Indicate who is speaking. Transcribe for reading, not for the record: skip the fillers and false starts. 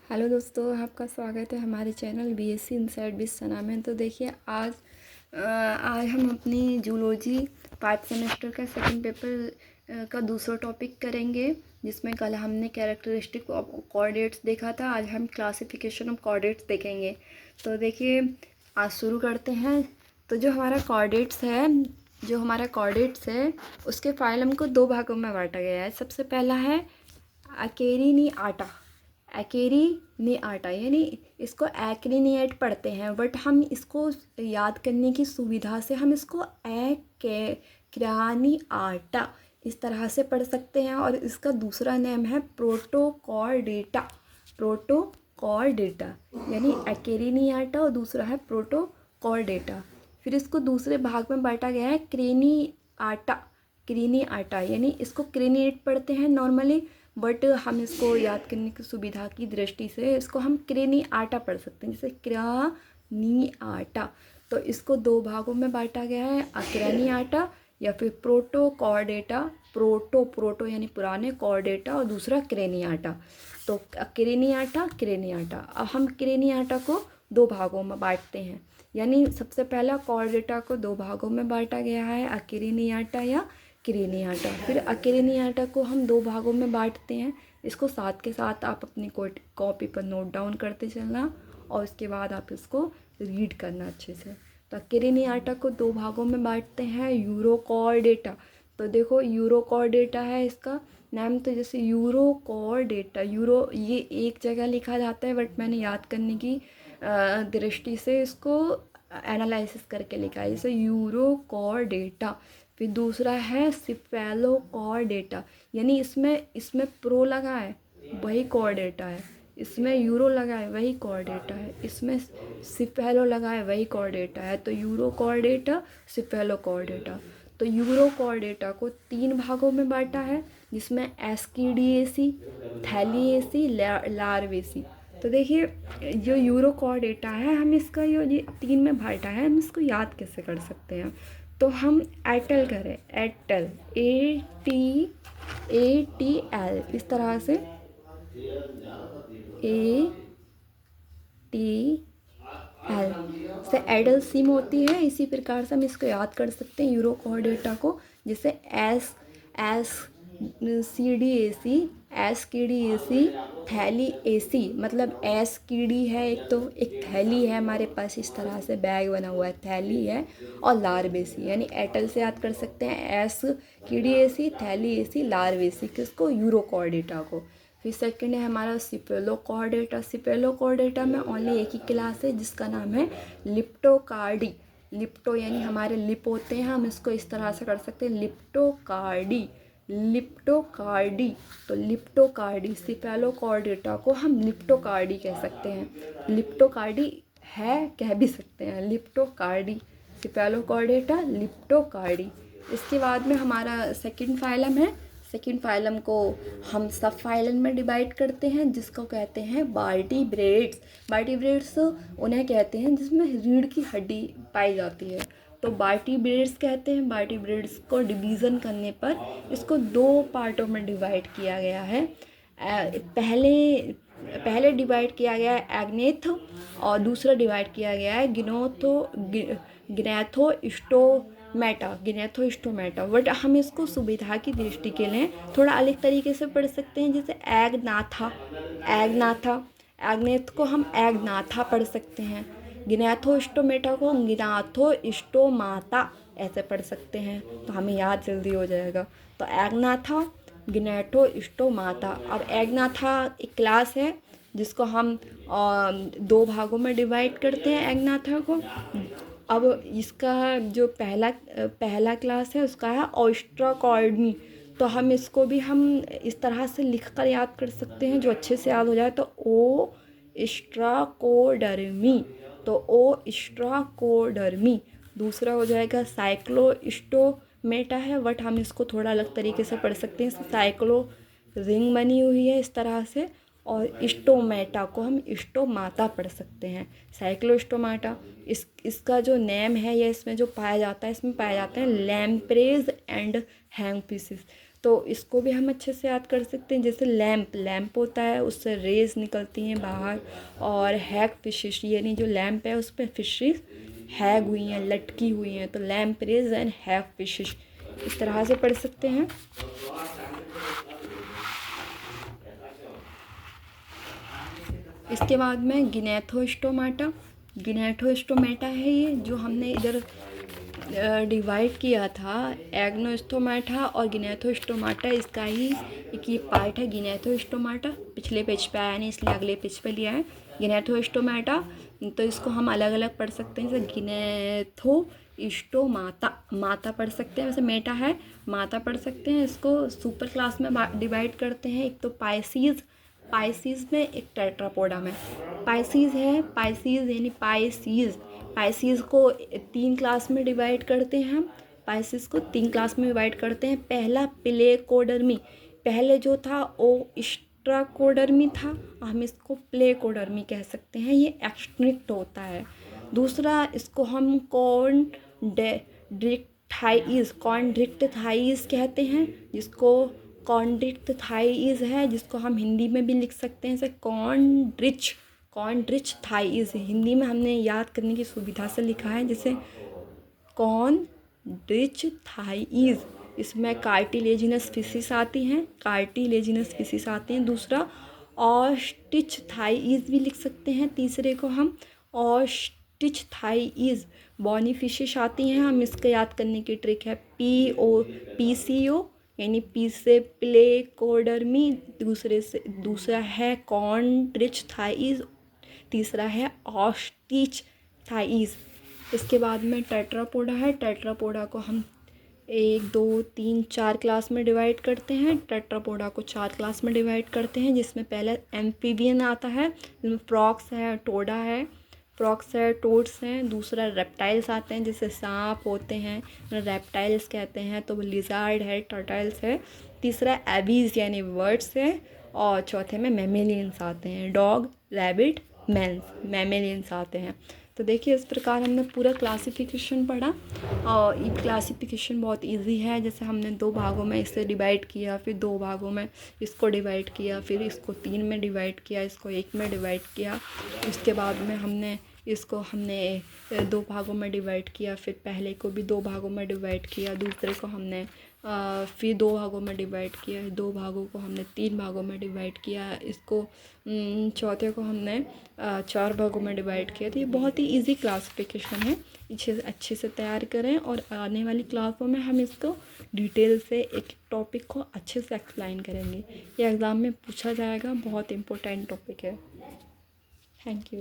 Speaker 1: Hello दोस्तों, आपका स्वागत है हमारे चैनल बीएससी इनसाइड विद सना में। तो देखिए आज हम अपनी जूलॉजी 5 सेमेस्टर का सेकंड पेपर का दूसरा टॉपिक करेंगे, जिसमें कल हमने कैरेक्टरिस्टिक ऑफ कोऑर्डिनेट्स देखा था। आज हम क्लासिफिकेशन ऑफ कोऑर्डिनेट्स देखेंगे। तो देखिए आज शुरू करते हैं। तो जो हमारा कोऑर्डिनेट्स है उसके फाइलम को दो भागों में बांटा गया है। सबसे पहला है अकेरीनिआटा, यानी इसको एक्रीनिएट पढ़ते हैं, बट हम इसको याद करने की सुविधा से हम इसको एक्रानिआटा इस तरह से पढ़ सकते हैं। और इसका दूसरा नेम है प्रोटोकॉर्डेटा, यानी एक्रीनिआटा और दूसरा है प्रोटोकॉर्डेटा। फिर इसको दूसरे भाग में बांटा गया है क्रेनिआटा, यानी इसको क्रेनिएट पढ़ते हैं नॉर्मली, बट हम इसको याद करने की सुविधा की दृष्टि से इसको हम क्रेनिआटा पढ़ सकते हैं, जैसे क्रानिआटा। तो इसको दो भागों में बांटा गया है, अक्रेनिआटा या फिर प्रोटोकॉर्डेटा। प्रोटो यानी पुराने, कॉर्डेटा और दूसरा क्रेनिआटा। तो क्रेनिआटा। अब हम क्रेनिआटा को दो भागों में बांटते हैं, यानी सबसे पहला कॉर्डेटा को दो भागों में बांटा गया है, अक्रेनिआटा या क्रेनिआटा। फिर अक्रेनिआटा को हम दो भागों में बांटते हैं। इसको साथ के साथ आप अपनी कॉपी पर नोट डाउन करते चलना और उसके बाद आप इसको रीड करना अच्छे से। तो अक्रेनिआटा को दो भागों में बांटते हैं, यूरोकॉर्डेटा। तो देखो यूरोकॉर्डेटा है इसका नाम, तो जैसे यूरोकॉर्डेटा, ये एक जगह लिखा जाता है, बट मैंने याद करने की दृष्टि से इसको एनालिसिस करके लिखा है, जैसे यूरोकॉर्डेटा। फिर दूसरा है सिफेलोकॉर्डेटा, यानी इसमें प्रो लगा है वही कॉर्डेटा है, इसमें यूरो लगा है वही कॉर्डेटा है, इसमें सिफेलो लगा है वही कॉर्डेटा है। तो यूरोकॉर्डेटा, सिफेलोकॉर्डेटा। तो यूरोकॉर्डेटा को तीन भागों में बांटा है, जिसमें एस्किडिएसी, थैलिएसी, लार्वेसी। तो देखिए जो यूरोकॉर्डेटा है, हम इसका ये तीन में बांटा है, हम इसको याद कैसे कर सकते हैं। तो हम एटल करें, एटल ATL, इस तरह से ATL से एडल सिम होती है। इसी प्रकार से हम इसको याद कर सकते हैं यूरोकॉर्डेटा को, जैसे एस थैली एसी, मतलब एस कीड़ी है एक थैली है हमारे पास, इस तरह से बैग बना हुआ है, थैली है। और लार्वेसी, यानी एटल से याद कर सकते हैं एस कीड़ी एसी, थैली एसी, लार्वेसी, किसको, यूरोकॉर्डेटा को। फिर सेकंड है हमारा सिफेलोकॉर्डेटा। सिफेलोकॉर्डेटा में ओनली एक ही क्लास है, जिसका नाम है लिप्टोकार्डी। लिप्टो यानी हमारे लिप होते हैं, हम इसको इस तरह से कर सकते हैं, लिप्टोकार्डी। तो लिप्टोकार्डी, सिफेलोकॉर्डेटा को हम लिप्टोकार्डी कह सकते हैं, लिप्टोकार्डी है कह भी सकते हैं, लिप्टोकार्डी, सिफेलोकॉर्डेटा, लिप्टोकार्डी। इसके बाद में हमारा सेकंड फाइलम है। सेकंड फाइलम को हम सब फाइलम में डिवाइड करते हैं, जिसको कहते हैं वर्टिब्रेट्स। वर्टिब्रेट्स उन्हें कहते हैं जिसमें रीढ़ की हड्डी पाई जाती है, तो वर्टिब्रेट्स कहते हैं। वर्टिब्रेट्स को डिवीज़न करने पर इसको दो पार्टों में डिवाइड किया गया है। पहले डिवाइड किया गया है एग्नेथ, और दूसरा डिवाइड किया गया है गिनेथोस्टोमेटा। बट हम इसको सुविधा की दृष्टि के लिए थोड़ा अलग तरीके से पढ़ सकते हैं, जैसे एग्नेथ को हम एग्नाथा पढ़ सकते हैं, गिनेथोस्टोमेटा को गिनाथोस्टोमाता ऐसे पढ़ सकते हैं, तो हमें याद जल्दी हो जाएगा। तो एग्नाथा, गिनेथोस्टोमाता। अब एग्नाथा एक क्लास है जिसको हम दो भागों में डिवाइड करते हैं एग्नाथा को। अब इसका जो पहला क्लास है उसका है ओस्ट्राकॉर्डमी। तो हम इसको भी हम इस तरह से लिख कर याद कर सकते हैं, जो अच्छे से याद हो जाए। तो ओस्ट्राकोडर्मी। दूसरा हो जाएगा साइक्लोस्टोमेटा है, बट हम इसको थोड़ा अलग तरीके से पढ़ सकते हैं, साइक्लो रिंग बनी हुई है इस तरह से। और स्टोमेटा को हम स्टोमाता पढ़ सकते हैं, साइक्लोस्टोमाटा। इसका जो नेम है या इसमें जो पाया जाता है, इसमें पाया जाता है लैम्प्रेज एंड हैंगफिशेस। तो इसको भी हम अच्छे से याद कर सकते हैं। जैसे लैंप होता है, उससे रेज निकलती हैं बाहर। और हैग फिशेस, यानी जो लैंप है उस पर फिशेस हैग हुई हैं, लटकी हुई हैं, तो lampreys and hagfishes, इस तरह से पढ़ सकते हैं। इसके बाद में गिनेथोस्टोमाटा। गिनेथोस्टोमेटा है ये, जो हमने इधर डिवाइड किया था, एग्नोस्टोमाटा और गिनेथोस्टोमाटा, इसका ही एक ये पार्ट है गिनेथोस्टोमाटा। पिछले पेज पे आया नहीं, इसलिए अगले पेज पे लिया है गिनेथोस्टोमाटा। तो इसको हम अलग अलग पढ़ सकते हैं, जैसे गिनेथोस्टोमाता, माता पढ़ सकते हैं, वैसे मेटा है, माता पढ़ सकते हैं। इसको सुपर क्लास में डिवाइड करते हैं, एक तो पाइसीज, पाइसीज में एक टेट्रापोडा में। पाइसीज है, पाइसीज यानी पाइसीज को 3 क्लास में डिवाइड करते हैं हम। पाइसीज को 3 क्लास में डिवाइड करते हैं। पहला प्लेकोडर्मी, पहले जो था वो स्ट्राकोडर्मी था, हम इसको प्लेकोडर्मी कह सकते हैं, ये एक्सटिंक्ट होता है। दूसरा इसको हम कॉन्ड्रिक्टाइज कहते हैं, जिसको कॉन्ड्रिक्टाइज है, जिसको हम हिंदी में भी लिख सकते हैं जैसे कॉन्ड्रिच थाइज। हिंदी में हमने याद करने की सुविधा से लिखा है, जैसे कॉन्ड्रिच थाइज। इसमें कार्टिलेजिनस फिशिस आती हैं, दूसरा ऑस्टिच थाइज भी लिख सकते हैं, तीसरे को हम ऑस्टिच थाइज। बॉनी फिशिस आती हैं, हम इसका याद करने की ट्रिक है PCO, यानी पी से प्लेकोडर्मी, दूसरा है कॉन्ड्रिच थाइज, तीसरा है ऑस्टिच थाइज। इसके बाद में टेट्रापोडा है। टेट्रापोडा को हम 1 2 3 4 क्लास में डिवाइड करते हैं। टेट्रापोडा को 4 क्लास में डिवाइड करते हैं, जिसमें पहले एम्फीबियन आता है, जिसमें फ्रॉक्स है, टोड्स हैं। दूसरा रेप्टाइल्स आते हैं, जैसे सांप होते हैं, रेप्टाइल्स कहते हैं। तो लिजार्ड है, टर्टल्स है। तीसरा एबीज यानी वर्ड्स है। और चौथे में मैमेलियंस आते हैं, डॉग, रैबिट, मैमेलियंस आते हैं। तो देखिए इस प्रकार हमने पूरा क्लासिफिकेशन पढ़ा। और ये क्लासिफिकेशन बहुत इजी है। जैसे हमने 2 भागों में इसे डिवाइड किया, फिर 2 भागों में इसको डिवाइड किया, फिर इसको 3 में डिवाइड किया, इसको 1 में डिवाइड किया। उसके बाद में हमने 2 भागों में डिवाइड किया, फिर पहले को भी 2 भागों में डिवाइड किया, दूसरे को हमने फिर 2 भागों में डिवाइड किया, 2 भागों को हमने 3 भागों में डिवाइड किया, इसको चौथे को हमने 4 भागों में डिवाइड किया। तो ये बहुत ही इजी क्लासिफिकेशन है, इसे अच्छे से तैयार करें। और आने वाली क्लासों में हम इसको डिटेल से एक टॉपिक को अच्छे से एक्सप्लेन करेंगे। ये एग्ज़ाम में पूछा जाएगा, बहुत इम्पोर्टेंट टॉपिक है। Thank you.